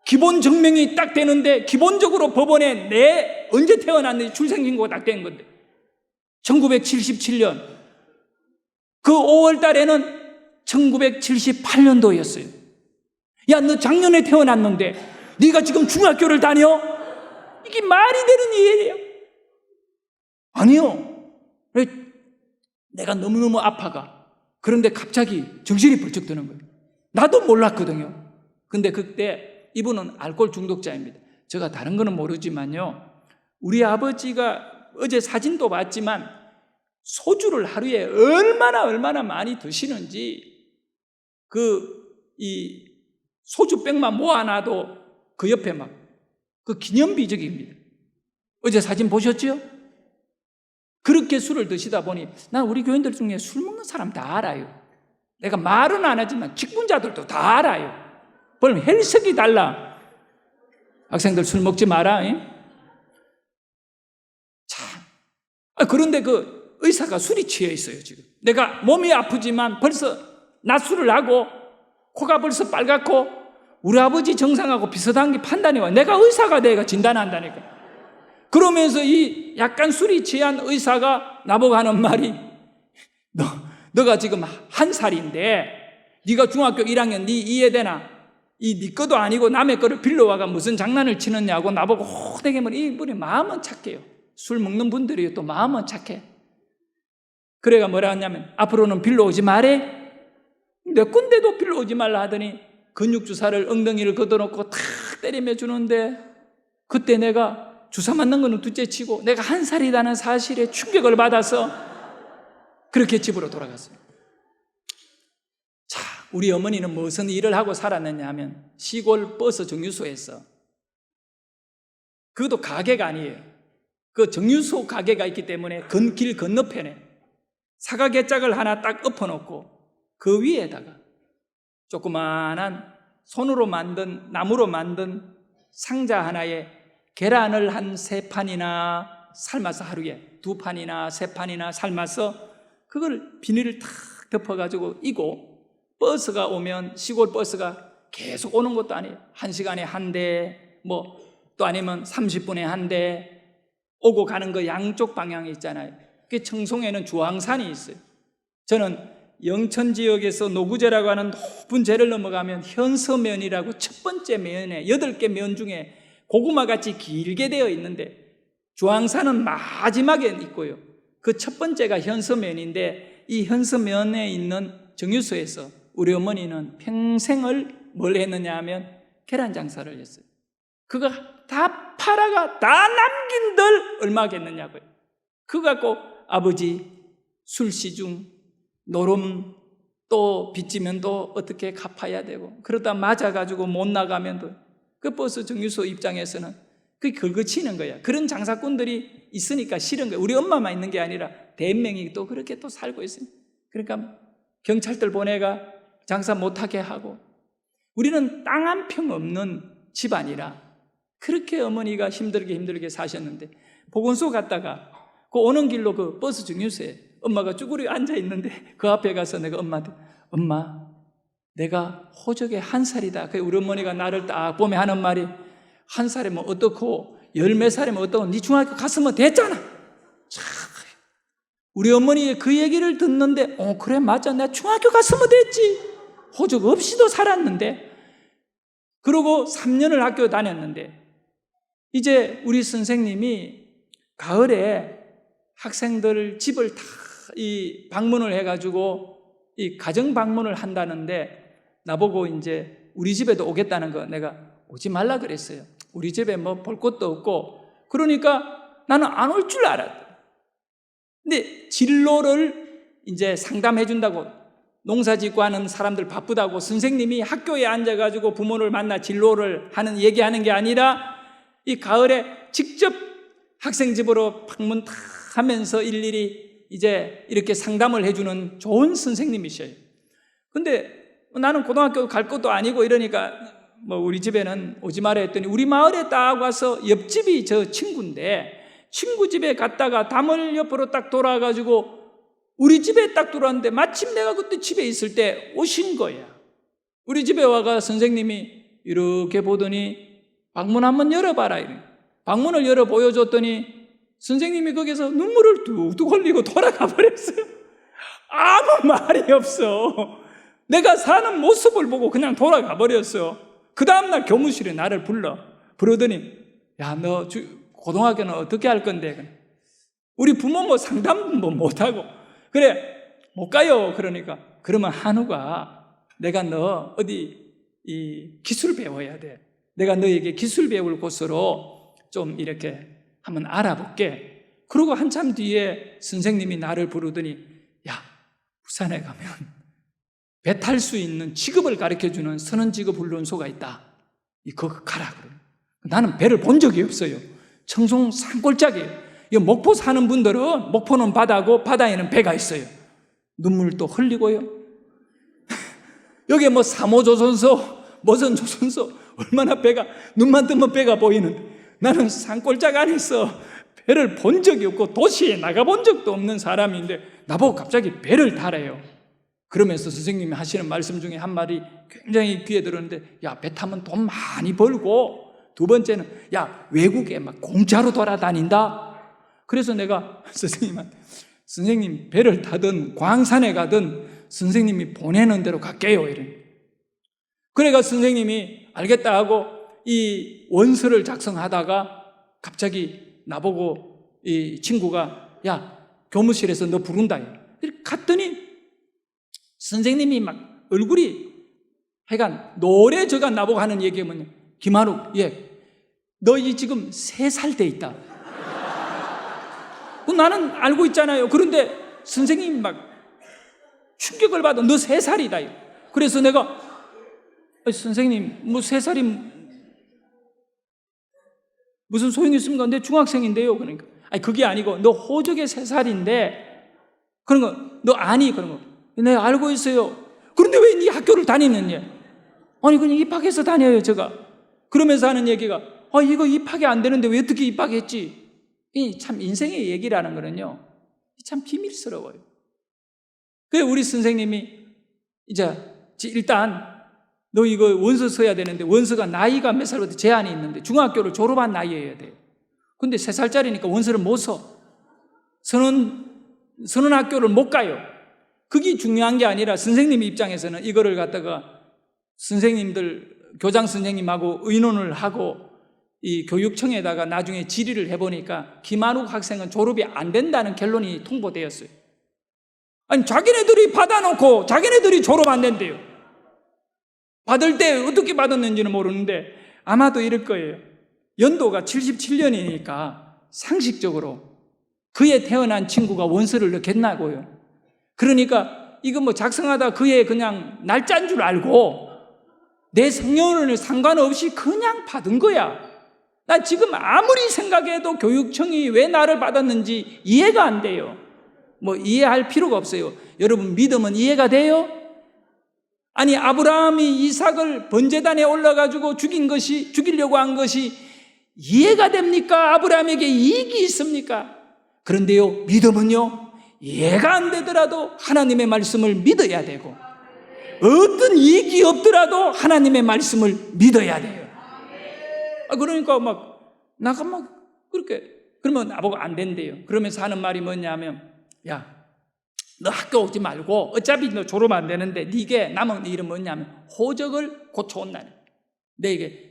기본 증명이 딱 되는데 기본적으로 법원에 내 언제 태어났는지 출생신고가 딱 된 건데 1977년 그 5월 달에는 1978년도였어요. 야, 너 작년에 태어났는데 네가 지금 중학교를 다녀? 이게 말이 되는 일이에요? 아니요. 내가 너무너무 아파가. 그런데 갑자기 정신이 번쩍 드는 거예요. 나도 몰랐거든요. 근데 그때 이분은 알코올 중독자입니다. 제가 다른 거는 모르지만요, 우리 아버지가 어제 사진도 봤지만 소주를 하루에 얼마나 많이 드시는지, 이 소주병만 모아놔도 그 옆에 막 그 기념비적입니다. 어제 사진 보셨죠? 그렇게 술을 드시다 보니 난 우리 교인들 중에 술 먹는 사람 다 알아요. 내가 말은 안 하지만 직분자들도 다 알아요. 그럼 헬석이 달라. 학생들 술 먹지 마라. 참. 그런데 그 의사가 술이 취해 있어요, 지금. 내가 몸이 아프지만 벌써 낮술을 하고 코가 벌써 빨갛고 우리 아버지 정상하고 비슷한 게 판단이 와. 내가 의사가 내가 진단한다니까. 그러면서 이 약간 술이 취한 의사가 나보고 하는 말이, 너가 지금 1살인데 네가 중학교 1학년 네 이해되나? 네 거도 아니고 남의 거를 빌려와가 무슨 장난을 치느냐고 나보고 호되게 말이. 이분이 마음은 착해요. 술 먹는 분들이 또 마음은 착해. 그래가 뭐라 하냐면 앞으로는 빌려오지 말래. 내 건데도 빌려오지 말라 하더니 근육주사를 엉덩이를 걷어놓고 탁 때리며 주는데, 그때 내가 주사 맞는 거는 둘째치고 내가 1살이라는 사실에 충격을 받아서 그렇게 집으로 돌아갔어요. 자, 우리 어머니는 무슨 일을 하고 살았느냐 하면 시골 버스 정류소에서, 그것도 가게가 아니에요. 그 정류소 가게가 있기 때문에 길 건너편에 사과개짝을 하나 딱 엎어놓고 그 위에다가 조그마한 손으로 만든, 나무로 만든 상자 하나에 계란을 한 3판이나 삶아서, 하루에 2판이나 3판이나 삶아서 그걸 비닐을 탁 덮어가지고 이고, 버스가 오면, 시골 버스가 계속 오는 것도 아니에요. 1시간에 한 대, 또 아니면 30분에 한 대 오고 가는 거 양쪽 방향에 있잖아요. 그 청송에는 주황산이 있어요. 저는 영천 지역에서 노구제라고 하는 높은 제를 넘어가면 현서면이라고 첫 번째 면에 8개 면 중에 고구마같이 길게 되어 있는데 주황산은 마지막에 있고요. 그 첫 번째가 현서면인데 이 현서면에 있는 정유소에서 우리 어머니는 평생을 뭘 했느냐 하면 계란 장사를 했어요. 그거 다 팔아가 다 남긴들 얼마겠느냐고요. 그거 갖고 아버지 술시중 노름 또 빚지면 또 어떻게 갚아야 되고, 그러다 맞아가지고 못 나가면 또 그 버스 정류소 입장에서는 그게 긁어치는 거야. 그런 장사꾼들이 있으니까 싫은 거야. 우리 엄마만 있는 게 아니라 대명이 또 그렇게 또 살고 있어요. 그러니까 경찰들 보내가 장사 못하게 하고, 우리는 땅 한 평 없는 집안이라 그렇게 어머니가 힘들게 사셨는데, 보건소 갔다가 그 오는 길로 그 버스 정류소에 엄마가 쭈그려 앉아 있는데 그 앞에 가서 내가 엄마한테, 엄마, 내가 호적에 1살이다. 우리 어머니가 나를 딱 보며 하는 말이, 1살이면 어떻고 10몇 살이면 어떻고 네 중학교 갔으면 됐잖아. 참, 우리 어머니의 그 얘기를 듣는데 그래 맞아, 내가 중학교 갔으면 됐지. 호적 없이도 살았는데. 그러고 3년을 학교 다녔는데 이제 우리 선생님이 가을에 학생들 집을 다 방문을 해가지고 이 가정 방문을 한다는데 나보고 이제 우리 집에도 오겠다는 거, 내가 오지 말라 그랬어요. 우리 집에 볼 것도 없고. 그러니까 나는 안 올 줄 알았다. 근데 진로를 이제 상담해 준다고, 농사 짓고 하는 사람들 바쁘다고 선생님이 학교에 앉아가지고 부모를 만나 진로를 얘기하는 게 아니라 이 가을에 직접 학생 집으로 방문 다 하면서 일일이 이제 이렇게 상담을 해주는 좋은 선생님이셔요. 근데 나는 고등학교 갈 것도 아니고 이러니까 우리 집에는 오지 마라 했더니 우리 마을에 딱 와서, 옆집이 저 친구인데 친구 집에 갔다가 담을 옆으로 딱 돌아가지고 우리 집에 딱 들어왔는데 마침 내가 그때 집에 있을 때 오신 거야. 우리 집에 와가 선생님이 이렇게 보더니 방문 한번 열어봐라 이래. 방문을 열어 보여줬더니 선생님이 거기서 눈물을 뚝뚝 흘리고 돌아가 버렸어요. 아무 말이 없어. 내가 사는 모습을 보고 그냥 돌아가 버렸어. 그 다음날 교무실에 나를 부르더니, 야, 너 고등학교는 어떻게 할 건데? 우리 부모 뭐 상담 뭐 못하고. 그래, 못 가요. 그러니까, 그러면 한우가 내가 너 어디 이 기술 배워야 돼. 내가 너에게 기술 배울 곳으로 좀 이렇게 한번 알아볼게. 그러고 한참 뒤에 선생님이 나를 부르더니, 야, 부산에 가면 배 탈 수 있는 직업을 가르쳐주는 선원직업훈련소가 있다. 거기 가라. 그래. 나는 배를 본 적이 없어요. 청송 산골짜기예요. 목포 사는 분들은 목포는 바다고 바다에는 배가 있어요. 눈물도 흘리고요. 여기 뭐 3호 조선소, 무슨 조선소, 얼마나 배가, 눈만 뜨면 배가 보이는. 나는 산골짜기 안에서 배를 본 적이 없고 도시에 나가본 적도 없는 사람인데 나보고 갑자기 배를 타래요. 그러면서 선생님이 하시는 말씀 중에 한 말이 굉장히 귀에 들었는데, 야, 배 타면 돈 많이 벌고, 두 번째는, 야, 외국에 막 공짜로 돌아다닌다. 그래서 내가 선생님한테, 선생님 배를 타든 광산에 가든 선생님이 보내는 대로 갈게요. 이래. 그래가 선생님이 알겠다 하고 이 원서를 작성하다가 갑자기 나보고 이 친구가, 야, 교무실에서 너 부른다. 이렇게 갔더니 선생님이 막 얼굴이 하여간 노래 저가 나보고 하는 얘기가 뭐냐, 김한욱, 예, 너 지금 3살 돼 있다. 나는 알고 있잖아요. 그런데 선생님이 막 충격을 받아. 너 3살이다. 그래서 내가, 선생님, 뭐 3살이 무슨 소용이 있습니까? 내 중학생인데요. 그러니까, 아니, 그게 아니고, 너 호적에 3살인데, 그런 거, 너 아니? 그런 거. 내가 알고 있어요. 그런데 왜 네 학교를 다니느냐? 아니, 그냥 입학해서 다녀요, 제가. 그러면서 하는 얘기가, 이거 입학이 안 되는데 왜 어떻게 입학했지? 이 참 인생의 얘기라는 거는요, 참 비밀스러워요. 그래서 우리 선생님이 이제 일단 너 이거 원서 써야 되는데 원서가 나이가 몇 살부터 제한이 있는데 중학교를 졸업한 나이여야 돼요. 근데 3살짜리니까 원서를 못 써. 선언학교를 못 가요. 그게 중요한 게 아니라 선생님 입장에서는 이거를 갖다가 선생님들, 교장 선생님하고 의논을 하고 이 교육청에다가 나중에 질의를 해보니까 김한욱 학생은 졸업이 안 된다는 결론이 통보되었어요. 아니, 자기네들이 받아놓고 자기네들이 졸업 안 된대요. 받을 때 어떻게 받았는지는 모르는데 아마도 이럴 거예요. 연도가 77년이니까 상식적으로 그에 태어난 친구가 원서를 넣겠나고요. 그러니까 이거 뭐 작성하다 그의 그냥 날짜인 줄 알고 내 성년을 상관없이 그냥 받은 거야. 난 지금 아무리 생각해도 교육청이 왜 나를 받았는지 이해가 안 돼요. 뭐 이해할 필요가 없어요. 여러분, 믿음은 이해가 돼요? 아니, 아브라함이 이삭을 번제단에 올라가지고 죽이려고 한 것이 이해가 됩니까? 아브라함에게 이익이 있습니까? 그런데요, 믿음은요, 이해가 안 되더라도 하나님의 말씀을 믿어야 되고, 어떤 이익이 없더라도 하나님의 말씀을 믿어야 돼요. 그러니까 나가 그렇게, 그러면 나보고 안 된대요. 그러면서 하는 말이 뭐냐면, 야, 너 학교 오지 말고 어차피 너 졸업 안 되는데 네게 남은 일은 뭐냐면 호적을 고쳐온다는,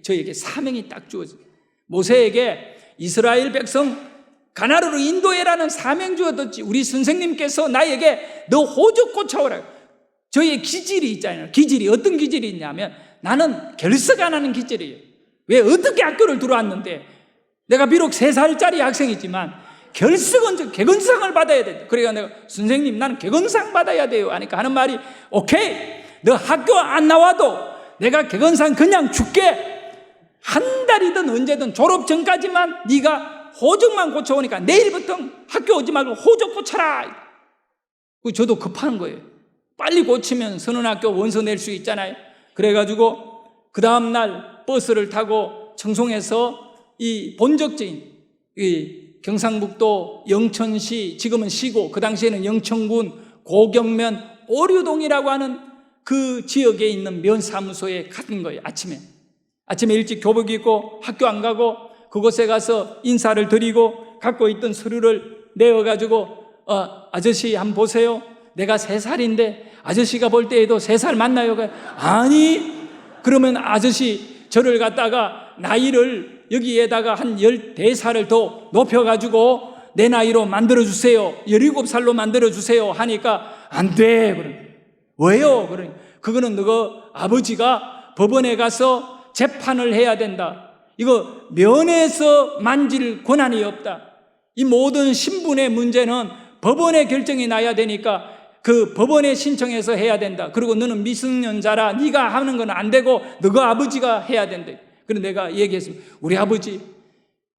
저에게 사명이 딱 주어져. 모세에게 이스라엘 백성 가나안으로 인도해라는 사명 주어졌지. 우리 선생님께서 나에게 너 호적 고쳐오라. 저의 기질이 있잖아요. 기질이 어떤 기질이 있냐면 나는 결석 안 하는 기질이에요. 왜 어떻게 학교를 들어왔는데 내가 비록 3살짜리 학생이지만 결석은 개근상을 받아야 돼. 그러니까 내가 선생님 나는 개근상 받아야 돼요 하니까 하는 말이 오케이, 너 학교 안 나와도 내가 개근상 그냥 줄게. 한 달이든 언제든 졸업 전까지만 네가 호적만 고쳐오니까 내일부터 학교 오지 말고 호적 고쳐라. 저도 급한 거예요. 빨리 고치면 선언학교 원서 낼 수 있잖아요. 그래가지고 그 다음날 버스를 타고 청송에서 이 본적지인 이 경상북도 영천시, 지금은 시고 그 당시에는 영천군 고경면 오류동이라고 하는 그 지역에 있는 면사무소에 갔던 거예요. 아침에 일찍 교복 입고 학교 안 가고 그곳에 가서 인사를 드리고 갖고 있던 서류를 내어가지고 아저씨 한번 보세요. 내가 3살인데 아저씨가 볼 때에도 3살 맞나요? 아니, 그러면 아저씨 저를 갖다가 나이를 여기에다가 한 14살을 더 높여가지고 내 나이로 만들어주세요. 17살로 만들어주세요. 하니까 안 돼. 그래. 왜요? 그러니 그거는 너 아버지가 법원에 가서 재판을 해야 된다. 이거 면에서 만질 권한이 없다. 이 모든 신분의 문제는 법원의 결정이 나야 되니까 그 법원에 신청해서 해야 된다. 그리고 너는 미성년자라 네가 하는 건 안 되고 너가 아버지가 해야 된다. 그래서 내가 얘기했습니다. 우리 아버지,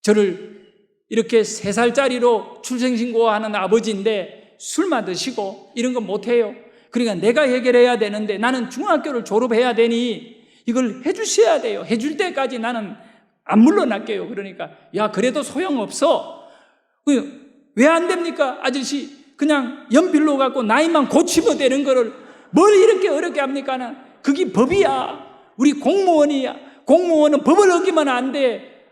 저를 이렇게 3살짜리로 출생신고하는 아버지인데 술만 드시고 이런 건 못해요. 그러니까 내가 해결해야 되는데 나는 중학교를 졸업해야 되니 이걸 해주셔야 돼요. 해줄 때까지 나는 안 물러날게요. 그러니까 야, 그래도 소용없어. 왜 안 됩니까? 아저씨 그냥 연필로 갖고 나이만 고치면 되는 거를 뭘 이렇게 어렵게 합니까? 그게 법이야. 우리 공무원이야. 공무원은 법을 어기면 안 돼.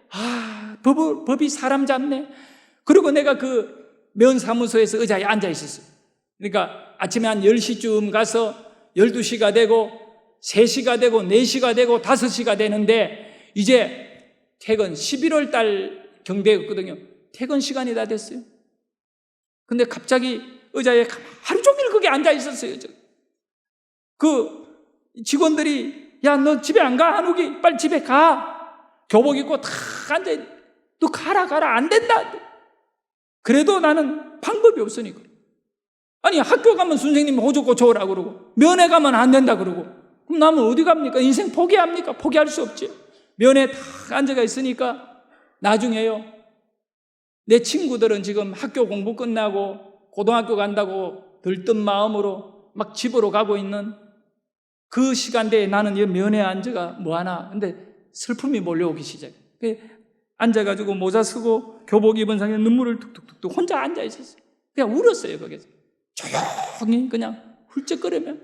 법이 사람 잡네. 그리고 내가 그 면사무소에서 의자에 앉아 있었어요. 그러니까 아침에 한 10시쯤 가서 12시가 되고 3시가 되고 4시가 되고 5시가 되는데 이제 퇴근 11월 달 경대였거든요. 퇴근 시간이 다 됐어요. 근데 갑자기 의자에 하루 종일 거기 앉아 있었어요. 그 직원들이 야, 너 집에 안 가? 한욱이 빨리 집에 가. 교복 입고 다 앉아. 너 가라 안 된다. 그래도 나는 방법이 없으니까. 아니, 학교 가면 선생님이 호주 고쳐오라고 그러고 면회 가면 안 된다 그러고 그럼 나는 어디 갑니까? 인생 포기합니까? 포기할 수 없지. 면회 다 앉아가 있으니까 나중에요, 내 친구들은 지금 학교 공부 끝나고 고등학교 간다고 들뜬 마음으로 막 집으로 가고 있는 그 시간대에 나는 이 면회 앉아가 뭐하나. 근데 슬픔이 몰려오기 시작해. 앉아가지고 모자 쓰고 교복 입은 상태에 눈물을 툭툭툭 혼자 앉아 있었어요. 그냥 울었어요. 거기서 조용히 그냥 훌쩍거리면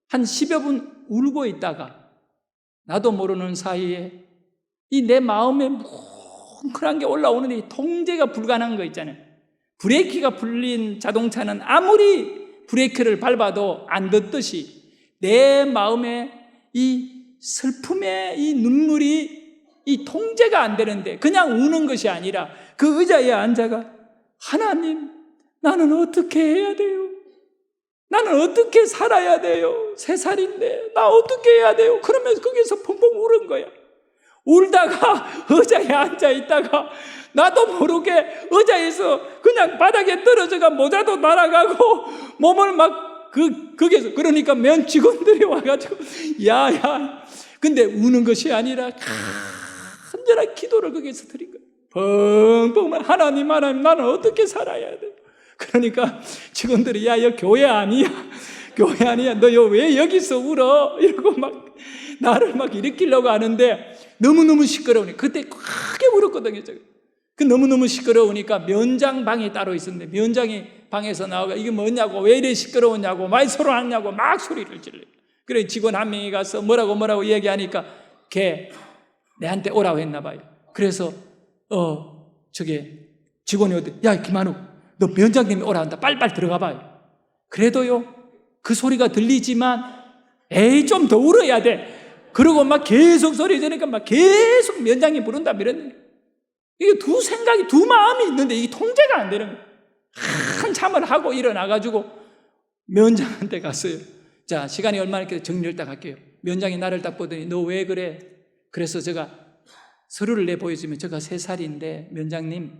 한 10여 분 울고 있다가 나도 모르는 사이에 이 내 마음에 뭉클한 게 올라오는데 이 통제가 불가능한 거 있잖아요. 브레이크가 풀린 자동차는 아무리 브레이크를 밟아도 안 듣듯이 내 마음에 이 슬픔의 이 눈물이 이 통제가 안 되는데 그냥 우는 것이 아니라 그 의자에 앉아가 하나님, 나는 어떻게 해야 돼요? 나는 어떻게 살아야 돼요? 3살인데 나 어떻게 해야 돼요? 그러면서 거기서 펑펑 우는 거야. 울다가 의자에 앉아 있다가 나도 모르게 의자에서 그냥 바닥에 떨어져가 모자도 날아가고 몸을 막 거기서 그러니까 면 직원들이 와가지고 야야, 근데 우는 것이 아니라 간절한 기도를 거기서 드린 거예요. 펑펑 하나님 나는 어떻게 살아야 돼? 그러니까 직원들이 야, 여기 교회 아니야. 교회 아니야. 너 왜 여기서 울어? 이러고 막 나를 막 일으키려고 하는데 너무너무 시끄러우니까 그때 크게 울었거든요. 그 너무너무 시끄러우니까 면장 방이 따로 있었는데 면장이 방에서 나오고 이게 뭐냐고, 왜 이래 시끄러웠냐고, 많이 소리하냐고 막 소리를 질러요. 그래 직원 한 명이 가서 뭐라고 얘기하니까 걔 내한테 오라고 했나 봐요. 그래서 직원이 어디, 야 김한욱, 너 면장님이 오라 한다. 빨리 들어가 봐요. 그래도요 그 소리가 들리지만 에이 좀 더 울어야 돼. 그러고 막 계속 소리 지르니까 막 계속 면장이 부른다 이랬는데 이게 두 생각이 두 마음이 있는데 이게 통제가 안 되는 거예요. 한참을 하고 일어나가지고 면장한테 갔어요. 자, 시간이 얼마나 있길래 정리를 딱 할게요. 면장이 나를 딱 보더니 너 왜 그래? 그래서 제가 서류를 내보여주면 제가 3살인데 면장님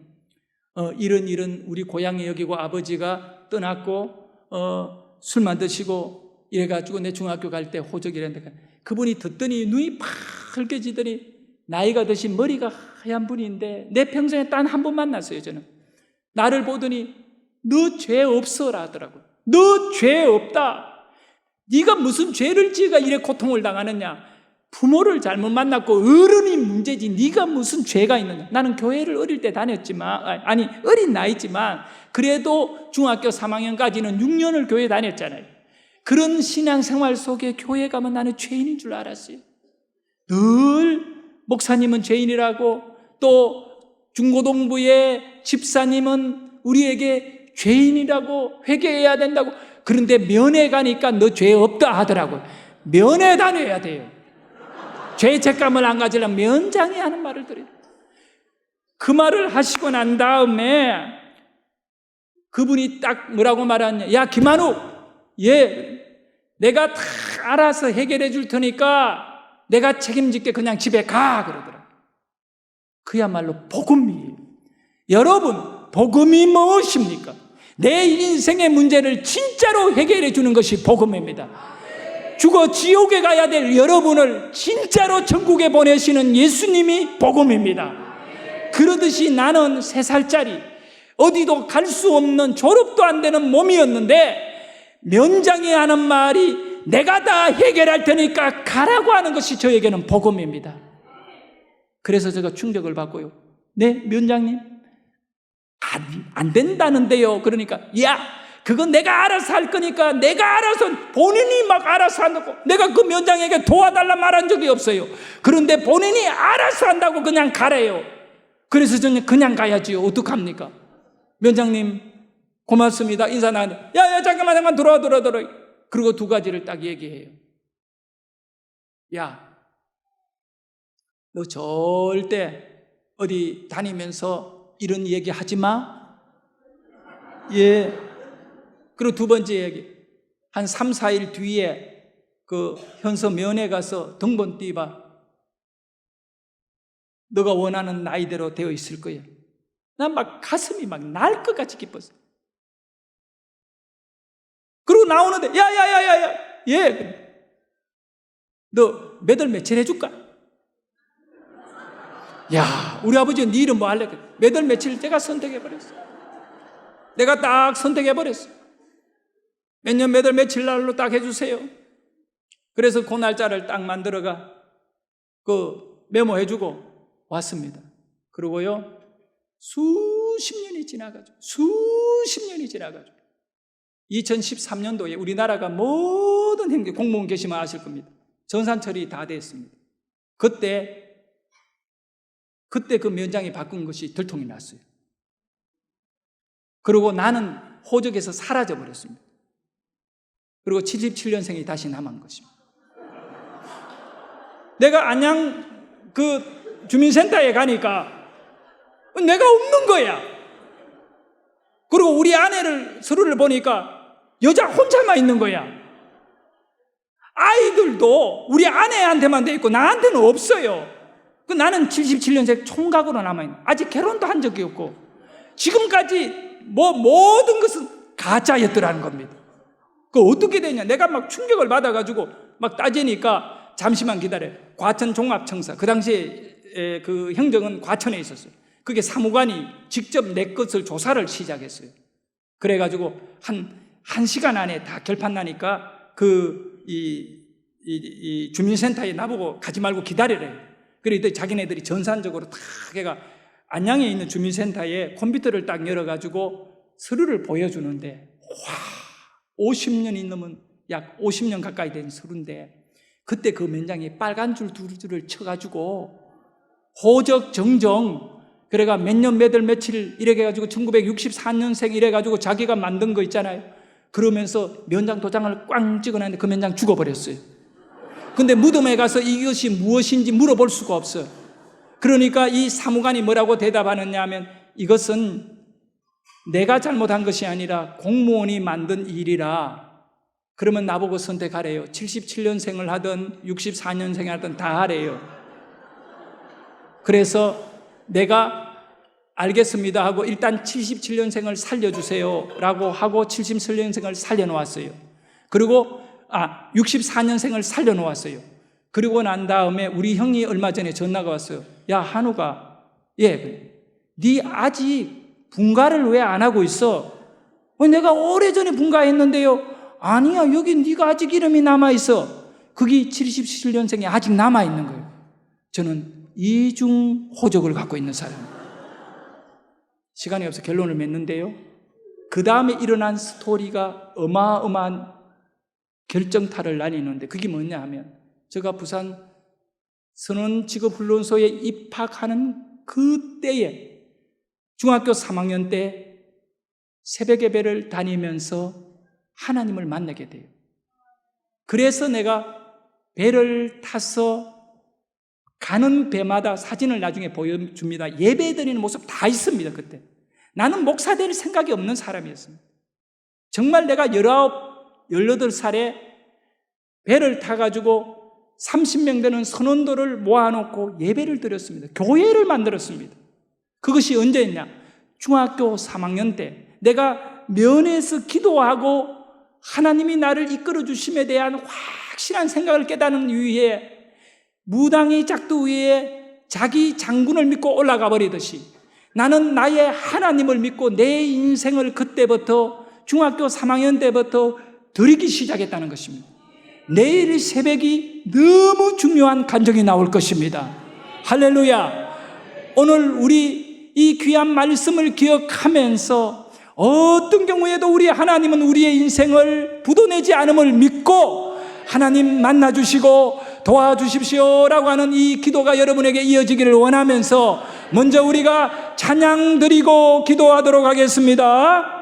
이런 우리 고향에 여기고 아버지가 떠났고 술만 드시고 이래가지고 내 중학교 갈 때 호적이랬는데 그분이 듣더니 눈이 빨개지더니 나이가 드신 머리가 하얀 분인데 내 평생에 단 한 번 만났어요. 저는 나를 보더니 너 죄 없어라 하더라고요. 너 죄 없다. 네가 무슨 죄를 지어가 이래 고통을 당하느냐. 부모를 잘못 만났고 어른이 문제지 네가 무슨 죄가 있느냐. 나는 교회를 어릴 때 다녔지만 어린 나이지만 그래도 중학교 3학년까지는 6년을 교회 다녔잖아요. 그런 신앙생활 속에 교회 가면 나는 죄인인 줄 알았어요. 늘 목사님은 죄인이라고 또 중고등부의 집사님은 우리에게 죄인이라고 회개해야 된다고 그런데 면회 가니까 너 죄 없다 하더라고요. 면회 다녀야 돼요. 죄책감을 안 가지려면 면장이 하는 말을 들어요. 그 말을 하시고 난 다음에 그분이 딱 뭐라고 말하냐. 야, 김한욱, 내가 다 알아서 해결해 줄 테니까 내가 책임질게, 그냥 집에 가, 그러더라고요. 그야말로 복음이에요. 여러분, 복음이 무엇입니까? 내 인생의 문제를 진짜로 해결해 주는 것이 복음입니다. 죽어 지옥에 가야 될 여러분을 진짜로 천국에 보내시는 예수님이 복음입니다. 그러듯이 나는 3살짜리 어디도 갈 수 없는 졸업도 안 되는 몸이었는데 면장이 하는 말이 내가 다 해결할 테니까 가라고 하는 것이 저에게는 복음입니다. 그래서 제가 충격을 받고요. 네, 면장님, 안 된다는데요. 그러니까 그건 내가 알아서 할 거니까 내가 알아서, 본인이 막 알아서 한다고. 내가 그 면장에게 도와달라 말한 적이 없어요. 그런데 본인이 알아서 한다고 그냥 가래요. 그래서 저는 그냥 가야지요. 어떡합니까? 면장님 고맙습니다. 인사 나누는데 야 잠깐만 돌아와. 그리고 2가지를 딱 얘기해요. 야, 너 절대 어디 다니면서 이런 얘기 하지 마. 예. 그리고 2번째 얘기, 한 3, 4일 뒤에 그 현서 면회 가서 등본 띄봐. 너가 원하는 나이대로 되어 있을 거야. 난 막 가슴이 막 날 것 같이 기뻤어. 그리고 나오는데 너 몇 월 며칠 해줄까? 우리 아버지는 네 이름 뭐 할래? 몇 월 며칠 제가 선택해버렸어. 내가 딱 선택해버렸어. 몇 년 몇 월 며칠 날로 딱 해주세요. 그래서 그 날짜를 딱 만들어가 그 메모해주고 왔습니다. 그리고요, 수십 년이 지나가죠. 2013년도에 우리나라가 모든 행정 공무원 계시면 아실 겁니다. 전산 처리 다 됐습니다. 그때 그 면장이 바꾼 것이 들통이 났어요. 그리고 나는 호적에서 사라져 버렸습니다. 그리고 77년생이 다시 남은 것입니다. 내가 안양 그 주민센터에 가니까 내가 없는 거야. 그리고 우리 아내를 서류를 보니까 여자 혼자만 있는 거야. 아이들도 우리 아내한테만 돼 있고 나한테는 없어요. 나는 77년생 총각으로 남아있는, 아직 결혼도 한 적이 없고 지금까지 모든 것은 가짜였더라는 겁니다. 어떻게 되냐, 내가 막 충격을 받아가지고 막 따지니까 잠시만 기다려. 과천 종합청사, 그 당시에 그 행정은 과천에 있었어요. 그게 사무관이 직접 내 것을 조사를 시작했어요. 그래가지고 한 시간 안에 다 결판 나니까 이 주민센터에 나보고 가지 말고 기다리래요. 그래서 자기네들이 전산적으로 다 걔가 안양에 있는 주민센터에 컴퓨터를 딱 열어가지고 서류를 보여주는데, 50년이 넘은, 약 50년 가까이 된 서류인데, 그때 그 면장이 빨간 줄 2줄을 쳐가지고 호적 정정, 그래가 몇 년 몇 월 며칠 이렇게 해가지고 1964년생 이래가지고 자기가 만든 거 있잖아요. 그러면서 면장 도장을 꽝 찍어놨는데 그 면장 죽어버렸어요. 근데 무덤에 가서 이것이 무엇인지 물어볼 수가 없어요. 그러니까 이 사무관이 뭐라고 대답하느냐 하면, 이것은 내가 잘못한 것이 아니라 공무원이 만든 일이라, 그러면 나보고 선택하래요. 77년생을 하든 64년생을 하든 다 하래요. 그래서 내가 알겠습니다 하고 일단 77년생을 살려주세요 라고 하고 77년생을 살려놓았어요. 그리고 64년생을 살려놓았어요. 그리고 난 다음에 우리 형이 얼마 전에 전화가 왔어요. 야, 한우가, 네 아직 분가를 왜 안 하고 있어? 내가 오래전에 분가했는데요. 아니야, 여기 네가 아직 이름이 남아있어. 그게 77년생이 아직 남아있는 거예요. 저는 이중 호적을 갖고 있는 사람입니다. 시간이 없어 결론을 맺는데요, 그 다음에 일어난 스토리가 어마어마한 결정타를 나뉘는데, 그게 뭐냐 하면, 제가 부산 선원직업훈련소에 입학하는 그때에 중학교 3학년 때 새벽 예배를 다니면서 하나님을 만나게 돼요. 그래서 내가 배를 타서 가는 배마다 사진을 나중에 보여줍니다. 예배 드리는 모습 다 있습니다. 그때 나는 목사 될 생각이 없는 사람이었습니다. 정말 내가 19, 18살에 배를 타가지고 30명 되는 선원들을 모아놓고 예배를 드렸습니다. 교회를 만들었습니다. 그것이 언제였냐? 중학교 3학년 때 내가 면에서 기도하고 하나님이 나를 이끌어 주심에 대한 확실한 생각을 깨닫는 이후에 무당의 작두 위에 자기 장군을 믿고 올라가 버리듯이 나는 나의 하나님을 믿고 내 인생을 그때부터 중학교 3학년 때부터 드리기 시작했다는 것입니다. 내일 새벽이 너무 중요한 간증이 나올 것입니다. 할렐루야. 오늘 우리 이 귀한 말씀을 기억하면서 어떤 경우에도 우리 하나님은 우리의 인생을 부도내지 않음을 믿고 하나님 만나주시고 도와주십시오라고 하는 이 기도가 여러분에게 이어지기를 원하면서 먼저 우리가 찬양 드리고 기도하도록 하겠습니다.